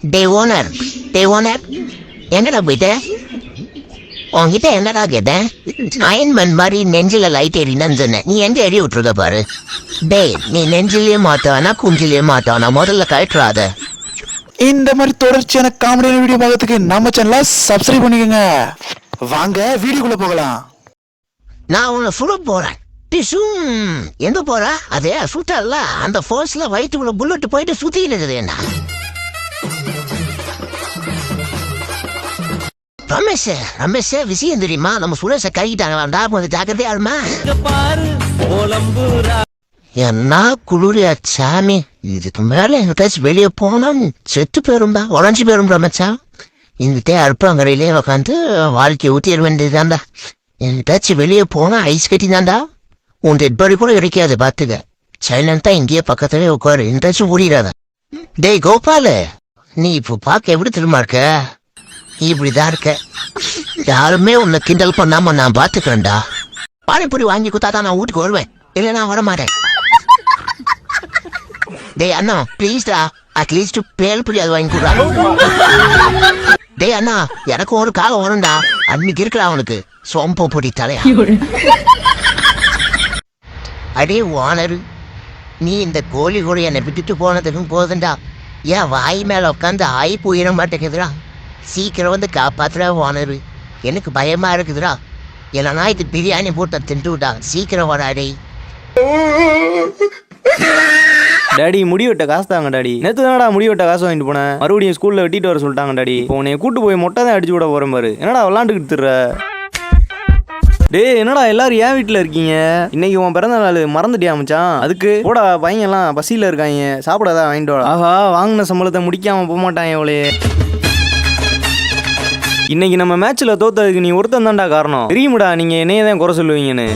டே owner, டே owner, என்னடா போயிட்ட? உன்கிட்ட என்னடா கேட்டேன்? அயன்மன் மாதிரி நெஞ்சில லைட் எரின்னு சொன்னேன். நீ எங்க எரிய விட்டுருக்க பாரு. டேய், நீ நெஞ்சிலேயே மாத்தானா குஞ்சிலேயே மாத்தானா முதல்ல கழட்டுறாத. இந்த மாதிரி தொடர்ச்சியான காமெடியான வீடியோ பார்க்கறதுக்கு நம்ம சேனலை சப்ஸ்கிரைப் பண்ணிக்கோங்க. வாங்க வீடியோக்குள்ள போகலாம். நான் உன்னை சுட போறேன். எங்க போற? அதே சுட்டல்ல அந்த ஃபோர்ஸ்ல வயிற்றுக்குள்ள புல்லட் போயிட்டு சுத்திட்டு இருக்குது. என்ன ரமேஷ், ரமேஷ் விஷயம் தெரியுமா? நம்ம சுரேஷ கைட்டாங்களாண்டா, கொஞ்சம் ஜாக்கிரதையா இருமா. என்ன குளிரியா சாமி, இதுக்கு மேல எங்கிட்டாச்சும் வெளியே போனா செத்து போயிரும்பா, உடஞ்சி போயிரும்பா மச்சான். இங்கிட்டே அறுப்பாங்கரையிலே உக்காந்து வாழ்க்கையை ஊற்றிட வேண்டியதுதான்டா. எங்கிட்டாச்சும் வெளியே போனா ஐஸ் கட்டி தான்டா. உன் டெட் பாடி கூட கிடைக்காது பாத்துக்க. சைலண்டா இங்கேயே பக்கத்துலயே உட்காரு, எங்கிட்டாச்சும் ஓடிடாத. டேய் கோபாலு, நீ இப்போ பார்க்க எப்படி திரும்ப இருக்க? இப்படிதான் இருக்க. யாருமே உன்னை கிண்டல் பண்ணாம நான் பாத்துக்கிறேன்டா. பானிபூரி வாங்கி கொடுத்தாதான் நான் வீட்டுக்கு வருவேன், இல்ல நான் வர மாட்டேன். டேய் அண்ணா ப்ளீஸ்டா, அட்லீஸ்ட் பேல்புரி அது வாங்கி கொடுறா. டேய் அண்ணா, எனக்கு ஒரு காலம் வரும்டா, அன்னைக்கு இருக்கலாம் அவனுக்கு சோம்ப பொடி தலையா. அடே ஓனர், நீ இந்த கோழி கூட என்னை விட்டுட்டு போனதுக்கும் போதுண்டா. ஏன் வாய் மேல உட்காந்து ஆய் போயிட மாட்டேங்குதுடா. சீக்கிரம் வந்து காப்பாத்துறா ஓனரு, எனக்கு பயமா இருக்குதுடா. இல்லைனா இது பிரியாணி போட்டு தின்ட்டு விட்டா. சீக்கிரம் வராடே. டாடி முடி வெட்ட காசு தாங்க டாடி. நேற்று தானடா முடி வெட்ட காசு வாங்கிட்டு போனேன், மறுபடியும் ஸ்கூல்ல வெட்டிட்டு வர சொல்லிட்டாங்க டாடி. இப்போ உன்னை கூட்டு போய் மொட்டை தான் அடிச்சு விட போறேன் பாரு. என்னடா விளாண்டுக்கிட்டு திர்ற? டேய் என்னடா எல்லாரும் ஏன் வீட்டில் இருக்கீங்க? இன்னைக்கு உன் பிறந்த நாள் மறந்துட்டியா மச்சான்? அதுக்கு போடா, பையன்லாம் பசியில் இருக்காங்க, சாப்பிடாதான் வாங்கிட்டு வா. ஆஹா, வாங்கின சம்பளத்தை முடிக்காம போக மாட்டான் எவ்வளே. இன்னைக்கு நம்ம மேட்ச்ல தோத்ததுக்கு நீ ஒருத்தன் தான்டா காரணம். தெரியுமுடா நீங்க என்னைய தான் குறை சொல்லுவீங்கன்னு.